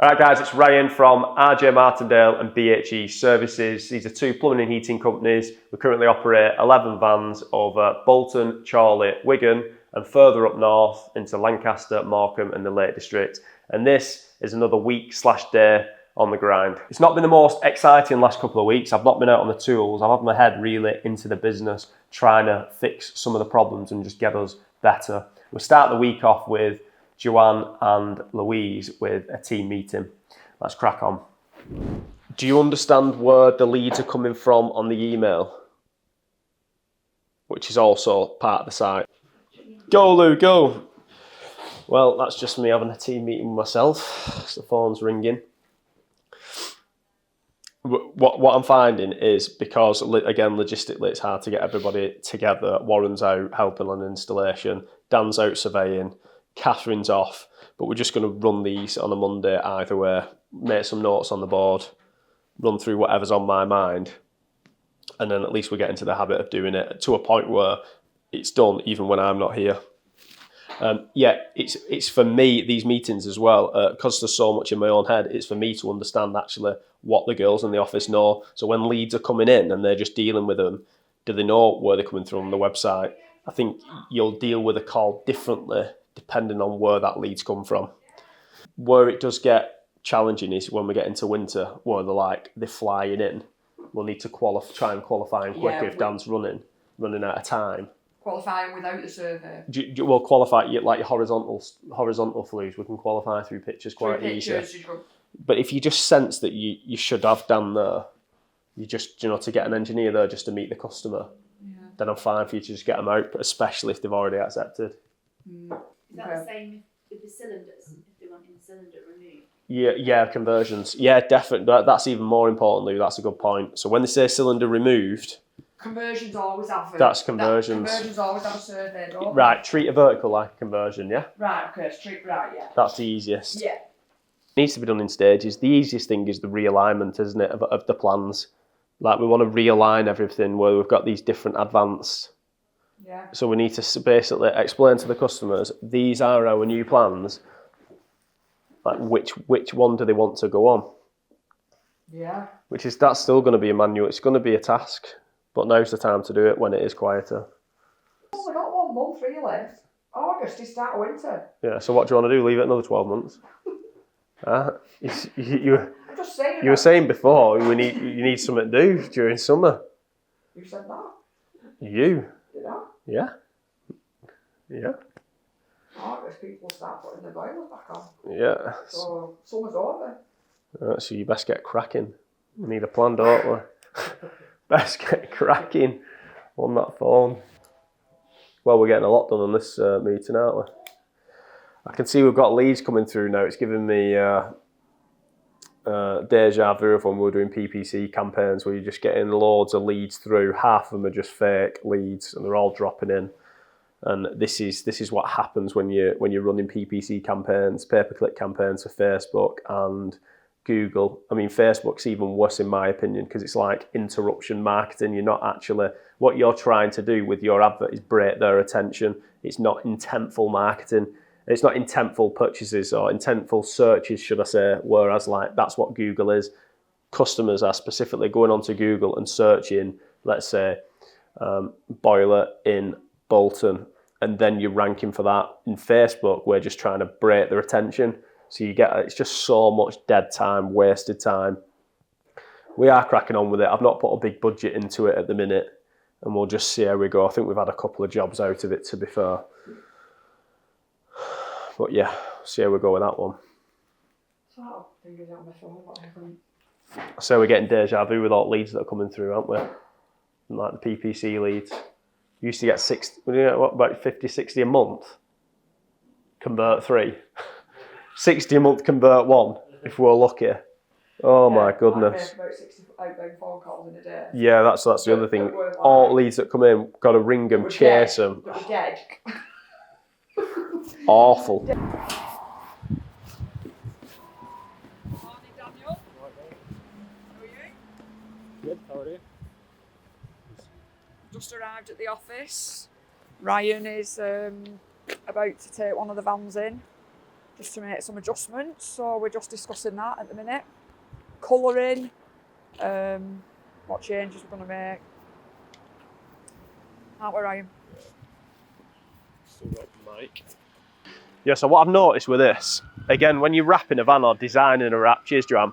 Alright guys, it's Ryan from RJ Martindale and BHE Services. These are two plumbing and heating companies. We currently operate 11 vans over Bolton, Chorley, Wigan and further up north into Lancaster, Morecambe and the Lake District. And this is another week/day on the grind. It's not been the most exciting last couple of weeks. I've not been out on the tools. I've had my head really into the business, trying to fix some of the problems and just get us better. We start the week off with Joanne and Louise with a team meeting. Let's crack on. Do you understand where the leads are coming from on the email? Which is also part of the site. Go Lou, go! Well, that's just me having a team meeting with myself. The phone's ringing. What I'm finding is, because again logistically it's hard to get everybody together. Warren's out helping on installation, Dan's out surveying, Catherine's off, but we're just going to run these on a Monday either way, make some notes on the board, run through whatever's on my mind, and then at least we get into the habit of doing it to a point where it's done even when I'm not here. Yeah, it's for me, these meetings as well, because there's so much in my own head, it's for me to understand actually what the girls in the office know. So when leads are coming in and they're just dealing with them, do they know where they're coming through on the website? I think you'll deal with a call differently depending on where that lead's come from. Where it does get challenging is when we get into winter, where they're flying in. We'll need to try and qualify them quicker if Dan's running out of time. Qualifying without the survey. We'll qualify like your horizontal flues. We can qualify through pictures quite easy. But if you just sense that you should have Dan there, you just to get an engineer there just to meet the customer, then I'm fine for you to just get them out, especially if they've already accepted. Is that the same with the cylinders, if they want the cylinder removed? Yeah, conversions. Yeah, definitely. That's even more importantly, that's a good point. So when they say cylinder removed, conversions always have that's conversions. Conversions always have a survey, don't right, treat a vertical like a conversion, yeah? Right, okay, yeah. That's the easiest. Yeah. It needs to be done in stages. The easiest thing is the realignment, isn't it, of the plans. Like we want to realign everything where we've got these different advanced. Yeah. So we need to basically explain to the customers, these are our new plans. Like which one do they want to go on? Yeah. That's still going to be a manual. It's going to be a task, but now's the time to do it when it is quieter. Well, we've got 1 month really. August is start of winter. Yeah. So what do you want to do? Leave it another 12 months? I'm just saying. You were saying before you need something to do during summer. You said that. You. Did I? Yeah. Yeah. August people start putting the boilers back on. Yeah. So summer's over. So you best get cracking. We need a plan, don't we? Best get cracking on that phone. Well, we're getting a lot done on this meeting, aren't we? I can see we've got leads coming through now. It's giving me deja vu of when we were doing PPC campaigns where you're just getting loads of leads through. Half of them are just fake leads and they're all dropping in. And this is what happens when you're running PPC campaigns, pay-per-click campaigns for Facebook and Google. I mean, Facebook's even worse in my opinion because it's like interruption marketing. You're not actually, what you're trying to do with your advert is break their attention. It's not intentful marketing. It's not intentful purchases or intentful searches, should I say, whereas like that's what Google is. Customers are specifically going onto Google and searching, let's say, boiler in Bolton, and then you're ranking for that. In Facebook, we're just trying to break their attention. So it's just so much dead time, wasted time. We are cracking on with it. I've not put a big budget into it at the minute, and we'll just see how we go. I think we've had a couple of jobs out of it, to be fair. But yeah, see how we go with that one. So we're getting deja vu with all leads that are coming through, aren't we? And like the PPC leads. We used to get 50, 60 a month? Convert 3. 60 a month, convert 1, if we're lucky. Oh my goodness. About 60 outbound phone calls in a day. Yeah, that's the other thing. All leads that come in, got to ring them, chase them. We're dead. Awful. Morning, Daniel. How are you? Good, how are you? Just arrived at the office. Ryan is about to take one of the vans in. just to make some adjustments. So we're just discussing that at the minute. Colouring, what changes we're going to make. Aren't we, Ryan? Still got the mic. Yeah, so what I've noticed with this, again, when you're wrapping a van or designing a wrap, cheers Joanne,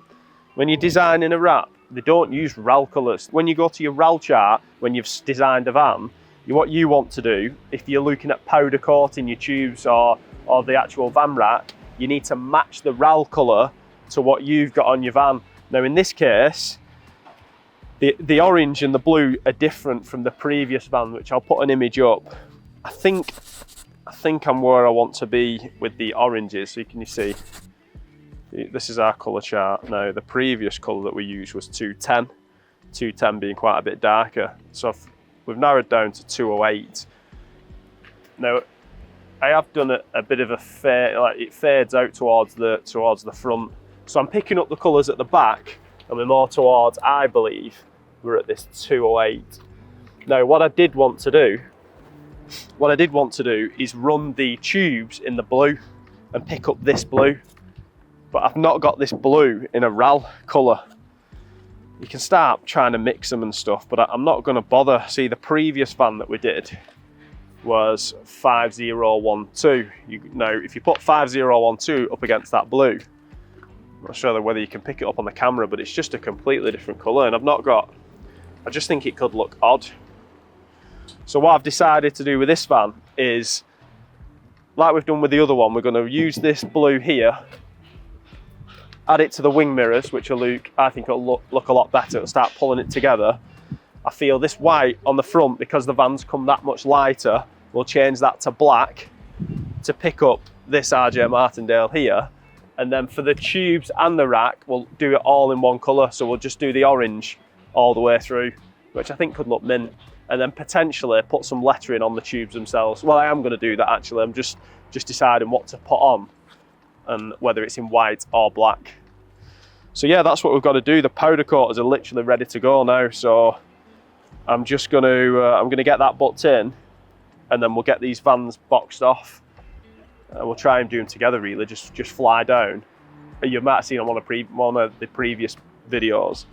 when you're designing a wrap, they don't use RAL colours. When you go to your RAL chart, when you've designed a van, what you want to do, if you're looking at powder coating your tubes or the actual van rack, you need to match the RAL colour to what you've got on your van. Now in this case, the orange and the blue are different from the previous van, which I'll put an image up. I think I'm where I want to be with the oranges. So can you see? This is our colour chart. Now the previous colour that we used was 210. 210 being quite a bit darker. So we've narrowed down to 208. Now I have done a bit of a fade, like it fades out towards the front. So I'm picking up the colours at the back, and we're more towards, I believe, we're at this 208. Now what I did want to do is run the tubes in the blue and pick up this blue. But I've not got this blue in a RAL colour. You can start trying to mix them and stuff, but I'm not going to bother. See, the previous van that we did was 5012. Now, if you put 5012 up against that blue, I'm not sure whether you can pick it up on the camera, but it's just a completely different colour, and I just think it could look odd. So what I've decided to do with this van is, like we've done with the other one, we're going to use this blue here, add it to the wing mirrors, which I think will look a lot better, and start pulling it together. I feel this white on the front, because the van's come that much lighter, we'll change that to black to pick up this RJ Martindale here. And then for the tubes and the rack, we'll do it all in one colour. So we'll just do the orange all the way through, which I think could look mint. And then potentially put some lettering on the tubes themselves. Well, I am going to do that actually. I'm just deciding what to put on and whether it's in white or black. So yeah, that's what we've got to do. The powder coaters are literally ready to go now. So I'm just going to, I'm going to get that booked in, and then we'll get these vans boxed off. We'll try and do them together really, just fly down. You might have seen on one of the previous videos.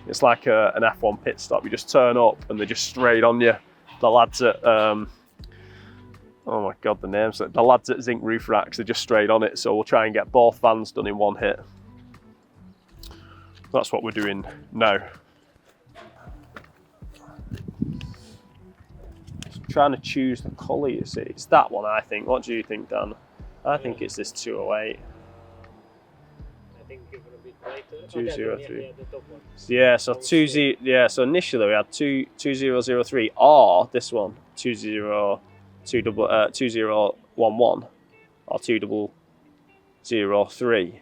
It's like an F1 pit stop. You just turn up and they're just straight on you. The lads at, oh my God, the names. The lads at Zinc Roof Racks, they're just straight on it. So we'll try and get both vans done in one hit. That's what we're doing now. Just trying to choose the colour, you see. It's that one, I think. What do you think, Dan? I think it's this 208. I think you're going to be lighter. 203. The top one. Yeah, so so initially we had 2003 or this one 2011 or 2003.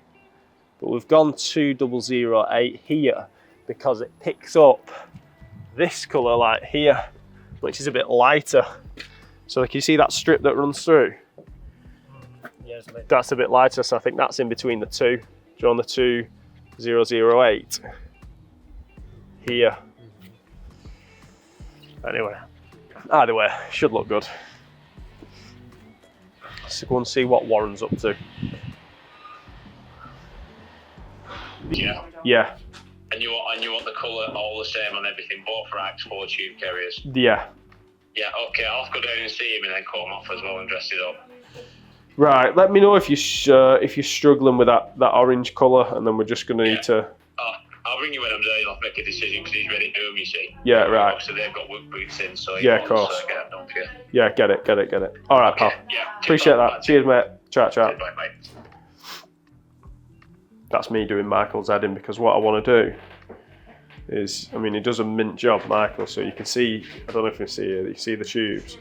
But we've gone 2008 here because it picks up this colour like here, which is a bit lighter. So can you see that strip that runs through? Yes, mate. That's a bit lighter, so I think that's in between the two. Do you want the 2008 here? Anyway, either way, should look good. Let's go and see what Warren's up to. Yeah. Yeah. And you want the colour all the same on everything, both racks, 4 tube carriers. Yeah. Yeah, okay, I'll go down and see him and then call him off as well and dress it up. Right, let me know if you're struggling with that orange colour, and then we're just going to need to... I'll ring you when I'm there, I'll make a decision because he's ready to move, you see. Yeah, right. So they've got work boots in, so yeah, of course. Get that done for you. Yeah, get it. All right, pal. Yeah. Appreciate that. Cheers, mate. Chat. Bye, bye. That's me doing Michael's heading, because what I want to do is, I mean, he does a mint job, Michael, so you can see, I don't know if you see it, you see the tubes,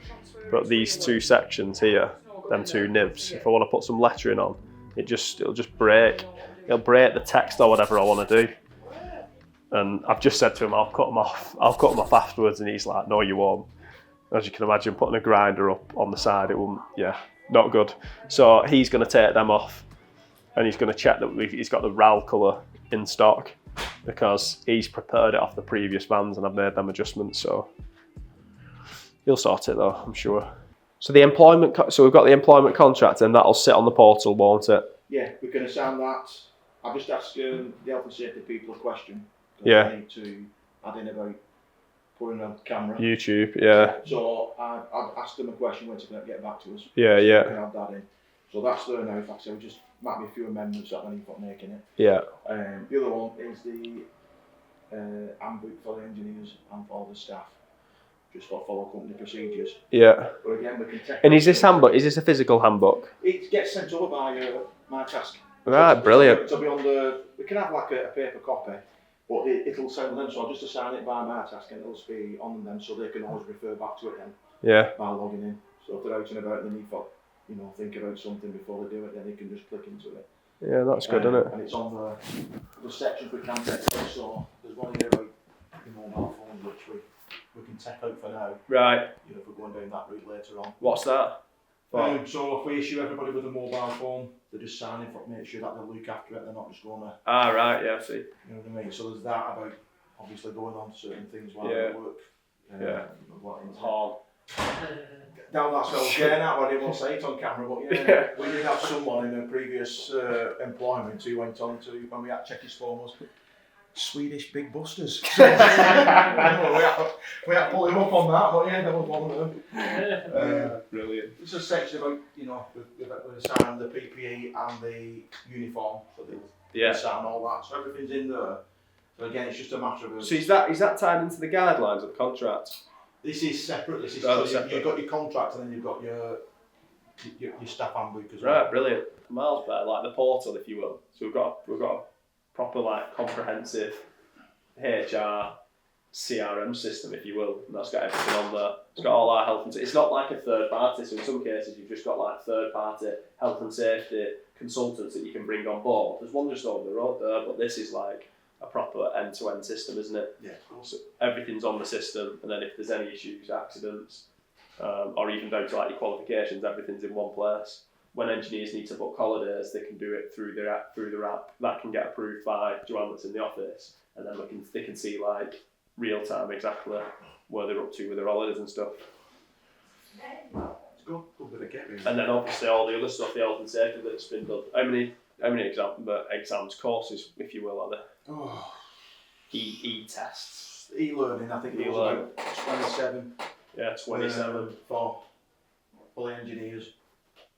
but these two sections here, them two nibs, if I want to put some lettering on, it'll just break. It'll break the text or whatever I want to do. And I've just said to him, I'll cut them off afterwards, and he's like, no, you won't. As you can imagine, putting a grinder up on the side, it won't, yeah, not good. So he's going to take them off, and he's going to check that he's got the RAL colour in stock, because he's prepared it off the previous vans and I've made them adjustments, so he'll sort it though, I'm sure. So we've got the employment contract, and that'll sit on the portal, won't it? Yeah, we can assign that. I'll just ask the health and safety people a question. Yeah. I need to add in about putting on camera. YouTube, yeah. So I'd asked them a question when to get back to us. Yeah, so yeah. We can add that in. So that's there now. Like I said, we just might be a few amendments that I need for making it. Yeah. The other one is the handbook for the engineers and for the staff. Just for follow company procedures. Yeah. But again, we can take. And is this handbook? Is this a physical handbook? It gets sent over by my task. Right, brilliant. It'll be on the. We can have like a paper copy, but it'll say on them. So I'll just assign it by my task, and it'll be on them, so they can always refer back to it then. Yeah. By logging in. So if they're out and about, and they need to, think about something before they do it, then they can just click into it. Yeah, that's good, isn't it? And it's on the sections we can take out. So there's one here about mobile phones, which we can take out for now. Right. If we're going down that route later on. What's that? So if we issue everybody with a mobile phone, they're just signing for make sure that they'll look after it. They're not just going to. Ah, right. Yeah, I see. You know what I mean? So there's that about obviously going on certain things while Yeah. they work. Yeah. Hard. Down that's what I was getting at, but I didn't want to say it on camera, but yeah, we did have someone in a previous employment who went on to, when we had to check his phone, was Swedish big busters. So, we had to pull him up on that, but yeah, that was one of them. Brilliant. It's a section about, we're signing the PPE and the uniform, so they sign all that, so everything's in there. So again, it's just a matter of... So is that tied into the guidelines of the contract? This is separate. This is separate. You've got your contract and then you've got your staff handbook as Right, well. brilliant. Miles better, like the portal, if you will. So we've got a proper, like, comprehensive HR CRM system, if you will, and that's got everything on there. It's got all our health and safety. It's not like a third party. So in some cases, you've just got like third party health and safety consultants that you can bring on board. There's one just over the road there, but this is like a proper end-to-end system, isn't it? Yeah, of course. So everything's on the system, and then if there's any issues, accidents, or even down to like your qualifications, everything's in one place. When engineers need to book holidays, they can do it through their app. That can get approved by Joanne that's in the office, and then they can see like real time exactly where they're up to with their holidays and stuff. It's good bit of get really. And then obviously all the other stuff, the health and safety that's been done. How many exams, courses, if you will, are there? Oh. E-tests. E-learning, I think it was about 27. Yeah, 27. For the engineers.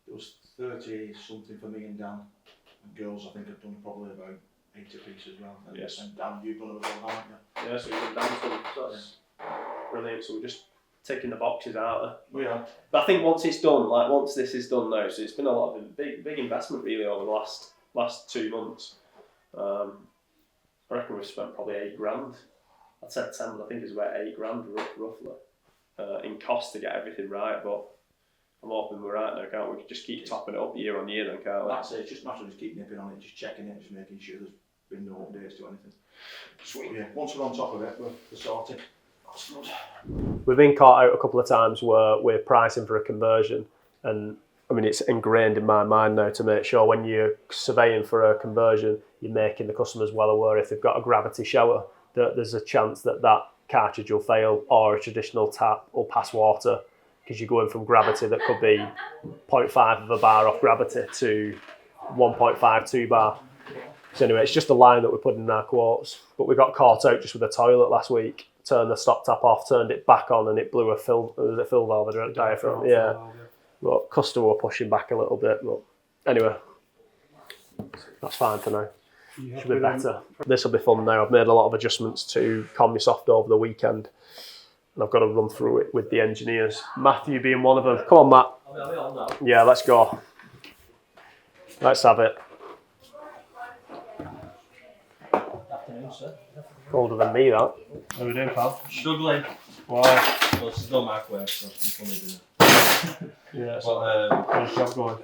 There was 30 something for me and Dan. And girls, I think I've done probably about 80 apiece as well. Yes. And Dan, you've done it as well, haven't you? Yeah, so we've done some. So that's brilliant. So we're just ticking the boxes out there. We are. But I think once this is done now, so it's been a lot of big investment really over the last 2 months. I reckon we've spent probably $8,000. I'd said 10, but I think it's about $8,000 roughly in cost to get everything right. But I'm hoping we're right now, can't we? We can just keep topping it up year on year then, can't we? That's it, it's just a matter of just keep nipping on it, just checking it, just making sure there's been no updates to anything. Sweet. Yeah, once we're on top of it, we're sorted. That's good. We've been caught out a couple of times where we're pricing for a conversion, and I mean it's ingrained in my mind now to make sure when you're surveying for a conversion, you're making the customers well aware if they've got a gravity shower that there's a chance that cartridge will fail or a traditional tap will pass water, because you're going from gravity that could be 0.5 of a bar off gravity to 1.52 bar. So anyway, it's just a line that we put in our quotes. But we got caught out just with a toilet last week. Turned the stop tap off, turned it back on, and it blew a fill valve diaphragm. Yeah. But customer were pushing back a little bit. But anyway, that's fine for now. Should be better. This will be fun now. I've made a lot of adjustments to Commusoft over the weekend, and I've got to run through it with the engineers. Matthew being one of them. Come on, Matt. Yeah, let's go. Let's have it. Afternoon, sir. Colder than me, that. How are we doing, pal? Struggling. Why? Well, this is not microwave, so it's funny, isn't it? Yeah, But, how's the job going?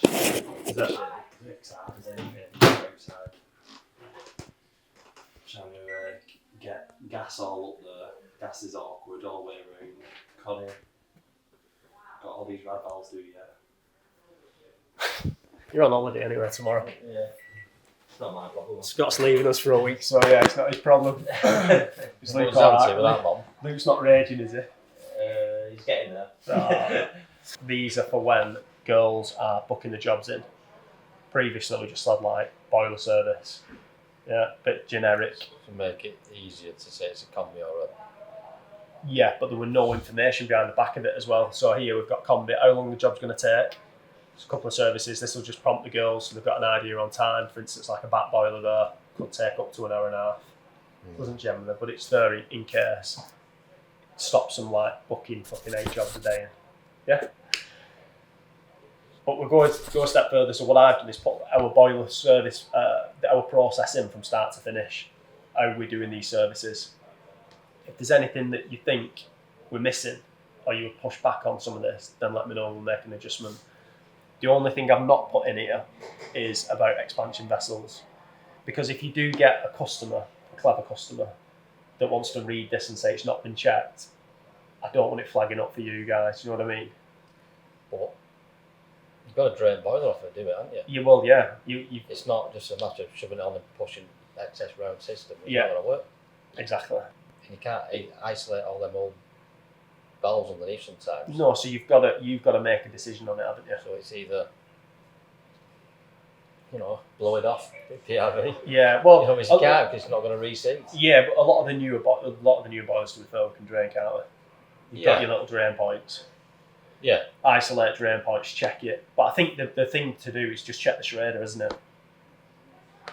is that it's hard as anything outside. Trying to get gas all up there. Gas is awkward all the way around. Connie, got all these rad valves do yet. You're on holiday anyway tomorrow. Yeah. It's not my problem. Scott's leaving us for a week, so yeah, it's not his problem. Is Luke What's that alright? with that, Mom? Luke's not raging, is he? He's getting there. These are for when girls are booking the jobs in. Previously, we just had like boiler service. Yeah, bit generic. To make it easier to say it's a combi or a... Yeah, but there were no information behind the back of it as well. So here we've got combi, how long the job's going to take. There's a couple of services. This will just prompt the girls so they've got an idea on time. For instance, like a back boiler there could take up to an hour and a half. Doesn't generally, but it's there in case. Stops them like booking fucking 8 jobs a day. Yeah. But we're going to go a step further. So what I've done is put our boiler service, our process in from start to finish. How are we doing these services? If there's anything that you think we're missing, or you would push back on some of this, then let me know. We'll make an adjustment. The only thing I've not put in here is about expansion vessels, because if you do get a customer, a clever customer, that wants to read this and say it's not been checked, I don't want it flagging up for you guys. You know what I mean? But you've got to drain boiler off and do it, haven't you? You will, yeah. You It's not just a matter of shoving it on and pushing excess round system. It's Yeah. not going to work. exactly. And you can't isolate all them old valves underneath sometimes. No, so you've got to make a decision on it, haven't you? So it's either, blow it off, PRV. Yeah. Well, You can't because it's not going to reseat. yeah, but a lot of the newer boilers to be fair can drain, can't they? You've got your little drain points. Yeah. Isolate drain points, check it. But I think the thing to do is just check the schrader, isn't it?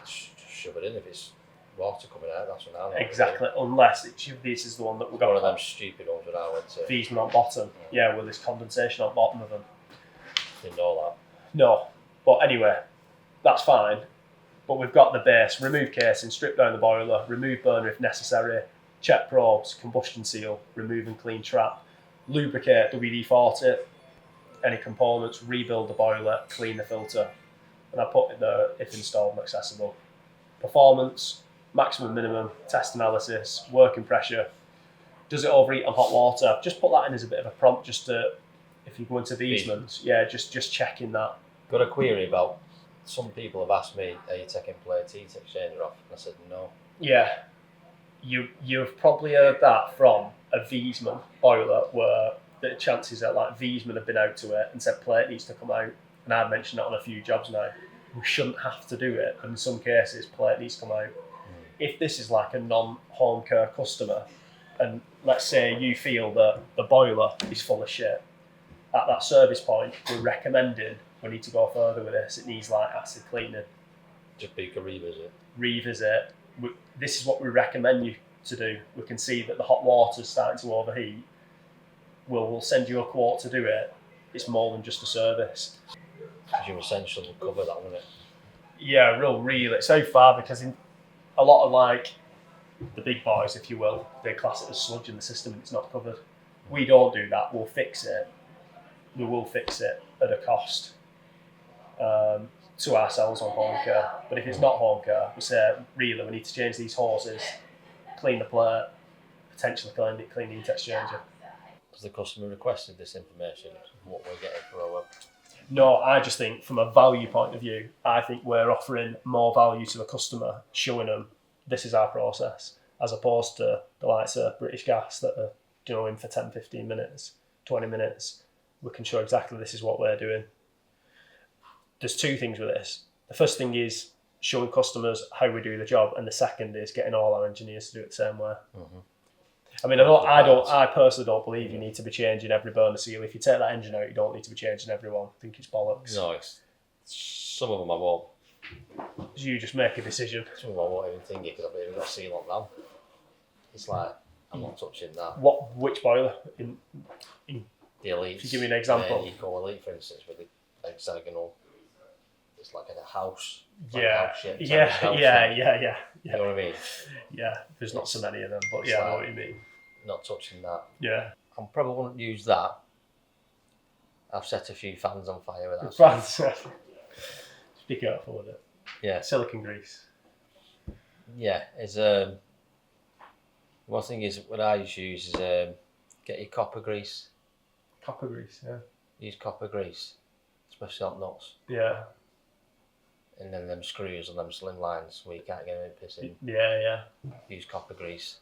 Just shove it in if it's water coming out. That's what I know. Exactly. Unless this is the one that we've got. One of them stupid ones that I went to. These on bottom. Yeah, with this condensation on bottom of them. Didn't know No. But anyway, that's fine. But we've got the base. Remove casing, strip down the boiler, remove burner if necessary, check probes, combustion seal, remove and clean trap, lubricate WD-40, any components, rebuild the boiler, clean the filter. And I put it there if installed and accessible. Performance, maximum, minimum, test analysis, working pressure. Does it overheat on hot water? Just put that in as a bit of a prompt, just to, if you go into Viesmans, yeah, just checking that. that. Got a query about, some people have asked me, are you taking plate heat exchanger off? And I said no. Yeah, you've probably heard that from a Viesman boiler where the chances are like Viesman have been out to it and said plate needs to come out, and I've mentioned that on a few jobs now. We shouldn't have to do it, and in some cases plate needs to come out. If this is like a non-home care customer, and let's say you feel that the boiler is full of shit, at that service point we're recommending we need to go further with this. It needs like acid cleaning. Just be a revisit. Revisit. This is what we recommend you to do. We can see that the hot water's starting to overheat. We'll send you a quote to do it. It's more than just a service. Because your essential will cover that, won't it? Yeah, really. So far, because in a lot of like the big boys, if you will, they class it as sludge in the system and it's not covered. We don't do that. We'll fix it. We will fix it at a cost to ourselves on home care. But if it's not home care, we say, really, we need to change these hoses, clean the plate, potentially clean the heat exchanger. Has the customer requested this information, what we're getting for our... No, I just think from a value point of view, I think we're offering more value to the customer, showing them this is our process, as opposed to the likes of British Gas that are in for 10, 15 minutes, 20 minutes. We can show exactly this is what we're doing. There's two things with this. The first thing is showing customers how we do the job, and the second is getting all our engineers to do it the same way. Mm-hmm. I mean, I personally don't believe you need to be changing every burner seal. If you take that engine out, you don't need to be changing every one. I think it's bollocks. No, some of them I won't. You just make a decision. Some of them I won't even think it because I've even got seal on now. It's like, I'm not touching that. Which boiler? In The Elite. If you give me an example. Eco Elite, for instance, with the hexagonal. It's like a house. Yeah. House shape, Yeah. You know what I mean? Yeah, there's not so many of them, but It's yeah, I know like- what you mean. Not touching that. Yeah. I probably wouldn't use that. I've set a few fans on fire with that. France. Just be careful with it. Yeah. Silicon grease. Yeah. One thing is what I used to use is get your copper grease. Copper grease, yeah. Use copper grease, especially on nuts. Yeah. And then them screws and them slim lines where you can't get any piss in. Yeah. Use copper grease.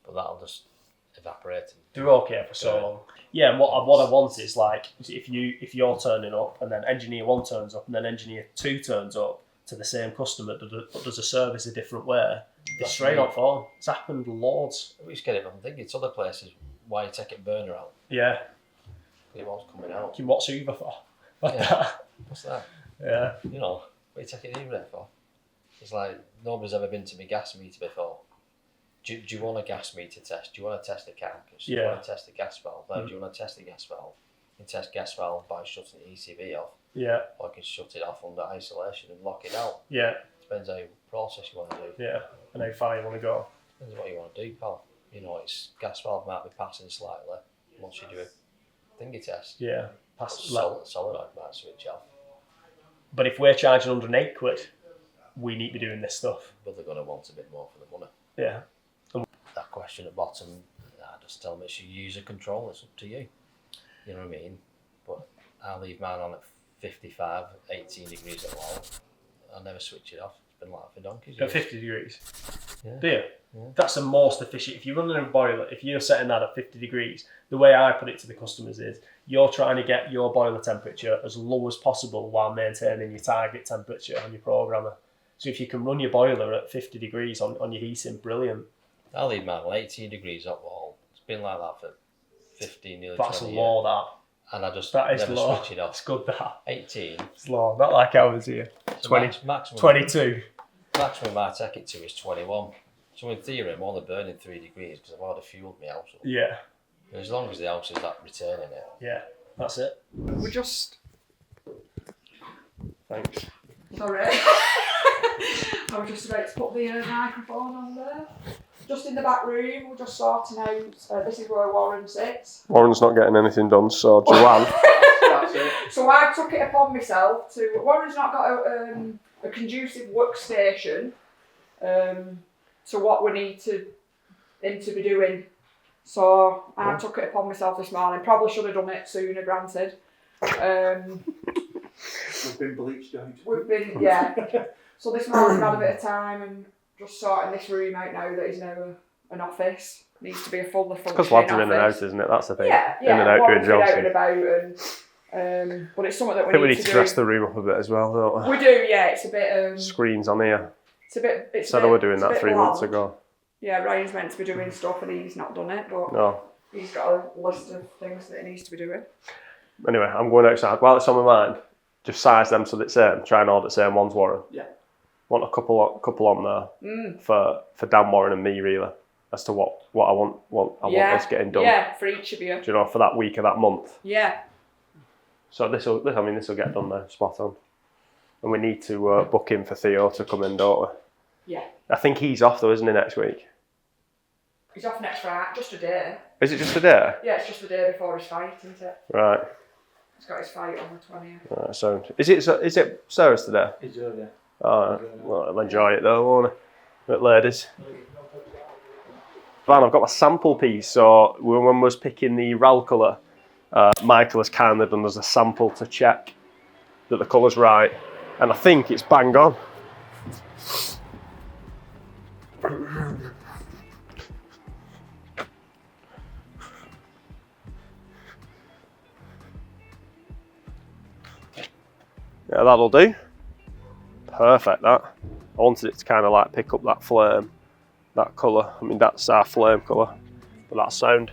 But that'll just evaporating. They're okay for so long. Yeah, and what I want is like if you're turning up and then engineer 1 turns up and then engineer 2 turns up to the same customer but does a service a different way, they're straight on form. It's happened loads. We just get it from thinking it's other places. Why you taking burner out? Yeah. It was coming out. What's Uber for? Yeah. What's that? Yeah. You know, what are you taking Uber there for? It's like nobody's ever been to my gas meter before. Do you want a gas meter test? Do you want to test the carcass? Do you want to test the gas valve? No, do you want to test the gas valve? You can test gas valve by shutting the ECV off. Yeah. Or you can shut it off under isolation and lock it out. Yeah. Depends how you process you want to do. Yeah. And how far you want to go. Depends what you want to do, pal. You know, it's gas valve might be passing slightly once you do a thingy test. Yeah. Solenoid might switch off. But if we're charging £108, we need to be doing this stuff. But they're going to want a bit more for the money. Yeah. That question at bottom, just tell me it's your user control, it's up to you. You know what I mean? But I leave mine on at 55, 18 degrees at low. I never switch it off. It's been like for donkeys. At 50 degrees? Yeah. Do you? Yeah. That's the most efficient. If you're running a boiler, if you're setting that at 50 degrees, the way I put it to the customers is you're trying to get your boiler temperature as low as possible while maintaining your target temperature on your programmer. So if you can run your boiler at 50 degrees on your heating, brilliant. I leave mine on 18 degrees at wall. It's been like that for 15, nearly That's 20 low, years. that. And I just That is never low. switch it off. It's good, that. 18. It's low. Not like ours here. So 20, maximum, 22. Maximum I take it to is 21. So in theory, I'm only burning 3 degrees because I've already fueled my house up. Yeah. And as long as the house is like retaining it. Yeah. That's it. We're just... Thanks. Sorry. I was just about to put the microphone on there. Just in the back room, we're just sorting out, this is where Warren sits. Warren's not getting anything done, so Joanne. That's it. So I took it upon myself to, Warren's not got a conducive workstation to what we need him to be doing. So I took it upon myself this morning. Probably should have done it sooner, granted. We've been bleached out. We've been, yeah. So this morning I've had a bit of time and just sorting this room out now that is now an office. Needs to be a fully functioning Because lads are in and out, office. isn't it? That's the thing. Yeah, In and out doing Warren's jobs. out and about, but it's something that I think we need to to do. dress the room up a bit as well, don't we? We do, yeah. It's a bit. Screens on here. It's a bit. It's Said a bit, I were doing it's a that bit 3 months bland. ago. Yeah, Ryan's meant to be doing stuff and he's not done it, but No. he's got a list of things that he needs to be doing. Anyway, I'm going outside. While it's on my mind, just size them so they're the same. Try and order the same ones, Warren. Yeah. Want a couple on there for Dan, Warren and me, really, as to what I want want us getting done. Yeah, for each of you. Do you know, for that week of that month. Yeah. So this will get done now, spot on. And we need to book in for Theo to come in, don't we? Yeah. I think he's off though, isn't he, next week? He's off next Friday, just a day. Is it just a day? Yeah, it's just the day before his fight, isn't it? Right. He's got his fight on the 20th. Right, so is it Sarah's today? It's earlier. Oh, well, I'll enjoy it though, won't I? But ladies. Van, I've got my sample piece, so when we was picking the RAL colour, Michael has kindly done us a sample to check that the colour's right, and I think it's bang on. Yeah, that'll do. Perfect, that. I wanted it to kind of like pick up that flame, that colour. I mean, that's our flame colour, but that sound.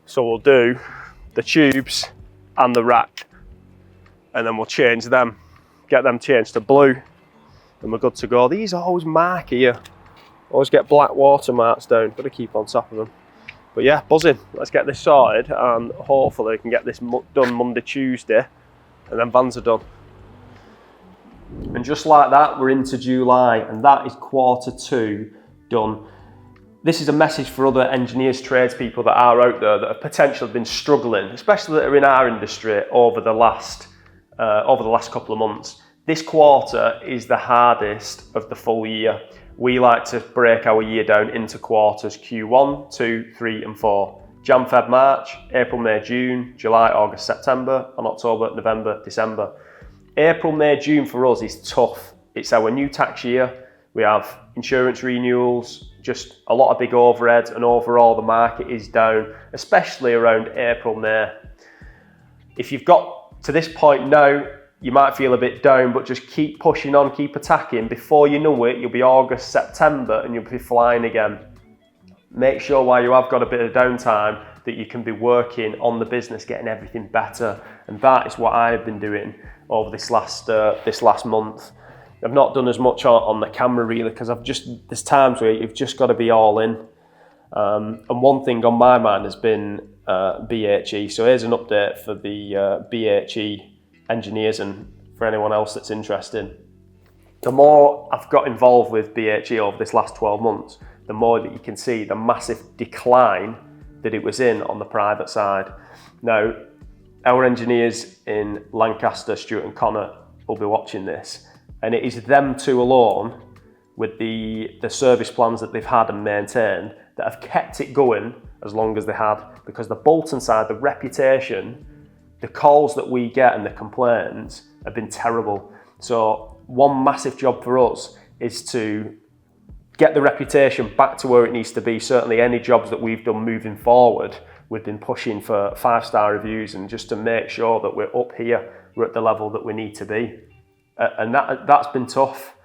So we'll do the tubes and the rack, and then we'll change them, get them changed to blue, and we're good to go. These are always marky here. Always get black watermarks down, got to keep on top of them. But yeah, buzzing. Let's get this sorted, and hopefully we can get this done Monday, Tuesday, and then vans are done. And just like that, we're into July, and that is Q2 done. This is a message for other engineers, tradespeople that are out there that have potentially been struggling, especially that are in our industry over the last couple of months. This quarter is the hardest of the full year. We like to break our year down into quarters: Q1, 2, 3 and 4. Jan, Feb, March, April, May, June, July, August, September, and October, November, December. April, May, June for us is tough. It's our new tax year. We have insurance renewals, just a lot of big overheads, and overall the market is down, especially around April, May. If you've got to this point now, you might feel a bit down, but just keep pushing on, keep attacking. Before you know it, you'll be August, September, and you'll be flying again. Make sure while you have got a bit of downtime that you can be working on the business, getting everything better. And that is what I've been doing over this last month. I've not done as much on the camera really, because there's times where you've just got to be all in. And one thing on my mind has been BHE. So here's an update for the BHE engineers and for anyone else that's interested. The more I've got involved with BHE over this last 12 months, the more that you can see the massive decline that it was in on the private side. Now, our engineers in Lancaster, Stuart and Connor, will be watching this, and it is them two alone with the service plans that they've had and maintained that have kept it going as long as they had, because the Bolton side, the reputation, the calls that we get and the complaints have been terrible. So one massive job for us is to get the reputation back to where it needs to be. Certainly any jobs that we've done moving forward, we've been pushing for 5-star reviews, and just to make sure that we're up here, we're at the level that we need to be. And that's been tough.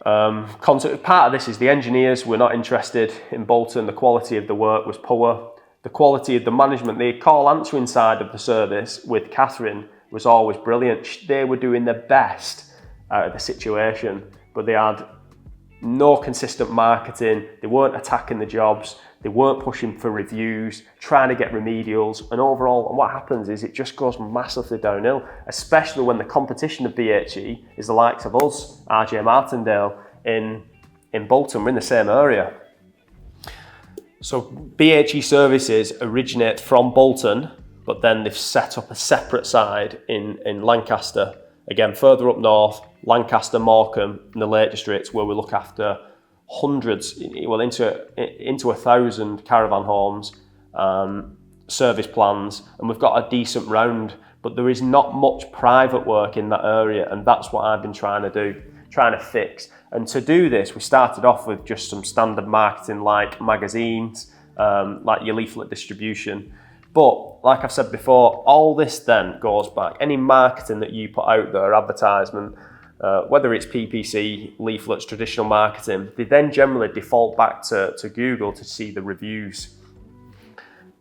Part of this is the engineers were not interested in Bolton. The quality of the work was poor. The quality of the management, the call answering side of the service with Catherine was always brilliant. They were doing their best out of the situation, but they had no consistent marketing. They weren't attacking the jobs. They weren't pushing for reviews, trying to get remedials, and overall, and what happens is it just goes massively downhill, especially when the competition of BHE is the likes of us, RJ Martindale in Bolton. We're in the same area. So BHE Services originate from Bolton, but then they've set up a separate side in Lancaster. Again, further up north, Lancaster, Morecambe, and the Lake Districts, where we look after hundreds, well, into 1,000 caravan homes, service plans, and we've got a decent round, but there is not much private work in that area, and that's what I've been trying to do, trying to fix. And to do this, we started off with just some standard marketing like magazines, like your leaflet distribution. But like I've said before, all this then goes back. Any marketing that you put out there, advertisement, whether it's PPC, leaflets, traditional marketing, they then generally default back to Google to see the reviews.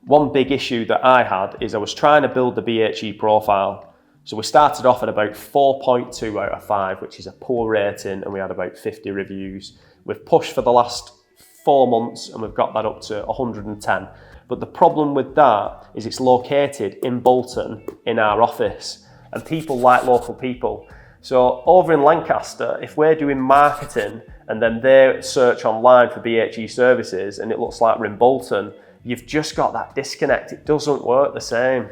One big issue that I had is I was trying to build the BHE profile. So we started off at about 4.2 out of 5, which is a poor rating, and we had about 50 reviews. We've pushed for the last 4 months and we've got that up to 110. But the problem with that is it's located in Bolton in our office, and people like local people. So over in Lancaster, if we're doing marketing and then they search online for BHE Services and it looks like we're in Bolton, you've just got that disconnect. It doesn't work the same.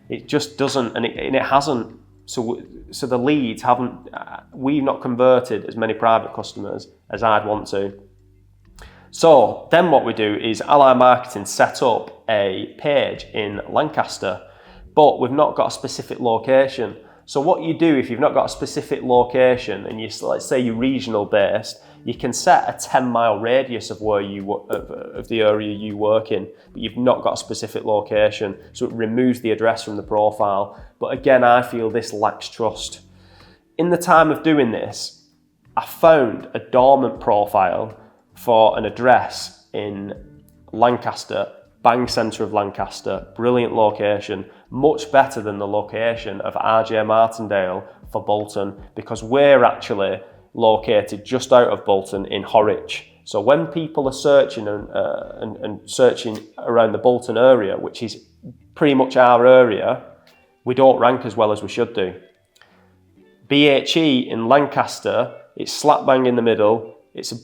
It just doesn't, and it hasn't. So the leads haven't, we've not converted as many private customers as I'd want to. So then what we do is Ally Marketing set up a page in Lancaster, but we've not got a specific location. So what you do if you've not got a specific location and let's say you're regional based, you can set a 10-mile radius of where of the area you work in, but you've not got a specific location. So it removes the address from the profile. But again, I feel this lacks trust. In the time of doing this, I found a dormant profile for an address in Lancaster, bang centre of Lancaster, brilliant location, much better than the location of RJ Martindale for Bolton, because we're actually located just out of Bolton in Horwich. So when people are searching and searching around the Bolton area, which is pretty much our area, we don't rank as well as we should do. BHE in Lancaster, it's slap bang in the middle, it's a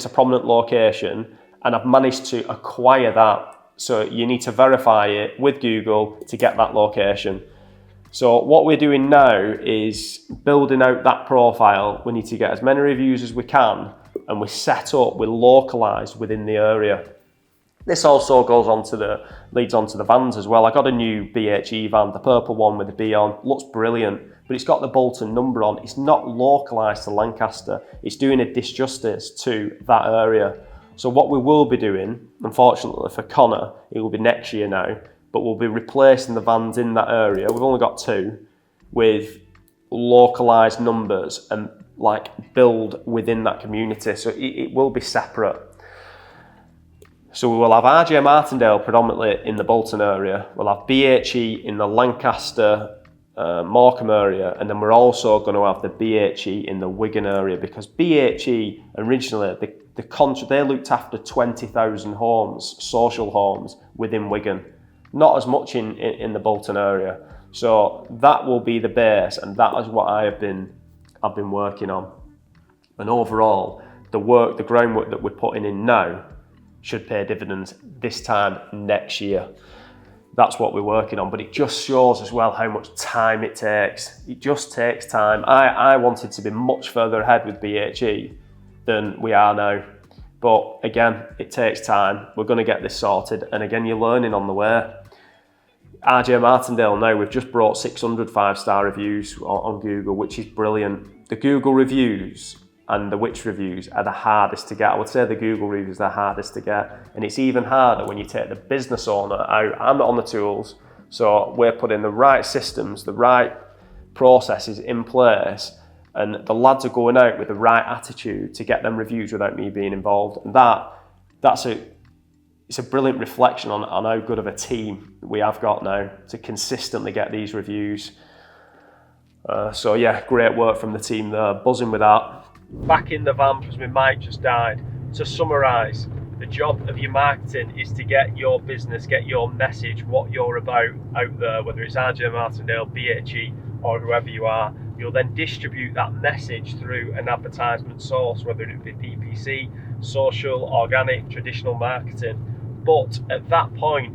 prominent location, and I've managed to acquire that. So you need to verify it with Google to get that location. So what we're doing now is building out that profile. We need to get as many reviews as we can, and we're set up, we're localized within the area. This also leads on to the vans as well. I got a new BHE van, the purple one with the B on, looks brilliant, but it's got the Bolton number on. It's not localised to Lancaster. It's doing a disjustice to that area. So what we will be doing, unfortunately for Connor, it will be next year now, but we'll be replacing the vans in that area. We've only got 2 with localised numbers and like build within that community. So it will be separate. So we will have RJ Martindale predominantly in the Bolton area. We'll have BHE in the Lancaster, Morecambe area, and then we're also going to have the BHE in the Wigan area, because BHE originally, they looked after 20,000 homes, social homes within Wigan. Not as much in the Bolton area. So that will be the base, and that is what I've been working on. And overall, the groundwork that we're putting in now should pay dividends this time next year. That's what we're working on, but it just shows as well how much time it takes. It just takes time. I wanted to be much further ahead with BHE than we are now. But again, it takes time. We're going to get this sorted. And again, you're learning on the way. RJ Martindale now, we've just brought 600 5-star reviews on Google, which is brilliant. The Google reviews and the Which reviews are the hardest to get. I would say the Google reviews are the hardest to get. And it's even harder when you take the business owner out. I'm not on the tools, so we're putting the right systems, the right processes in place, and the lads are going out with the right attitude to get them reviews without me being involved. And it's a brilliant reflection on how good of a team we have got now to consistently get these reviews. So yeah, great work from the team there, buzzing with that. Back in the van because my mic just died. To summarise, the job of your marketing is to get your business, get your message, what you're about out there, whether it's RJ Martindale, BHE or whoever you are. You'll then distribute that message through an advertisement source, whether it be PPC, social, organic, traditional marketing. But at that point,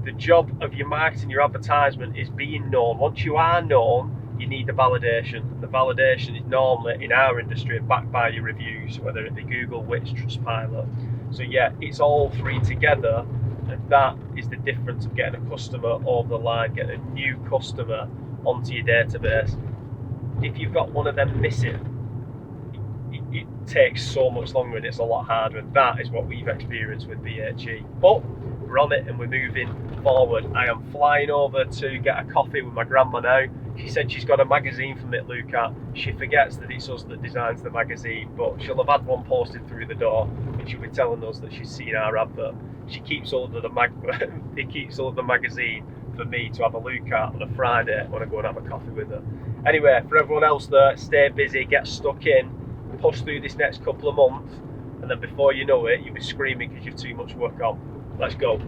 the job of your marketing, your advertisement is being known. Once you are known, you need the validation. The validation is normally in our industry backed by your reviews, whether it be Google, Which, Trustpilot. So yeah, it's all 3 together, and that is the difference of getting a customer over the line, getting a new customer onto your database. If you've got one of them missing, it takes so much longer and it's a lot harder, and that is what we've experienced with BHE. But we're on it and we're moving forward. I am flying over to get a coffee with my grandma now. She said she's got a magazine for me to look at. She forgets that it's us that designs the magazine, but she'll have had one posted through the door and she'll be telling us that she's seen our advert. She keeps all of the magazine for me to have a look at on a Friday when I go and have a coffee with her. Anyway, for everyone else there, stay busy, get stuck in, push through this next couple of months, and then before you know it, you'll be screaming because you've too much work on. Let's go.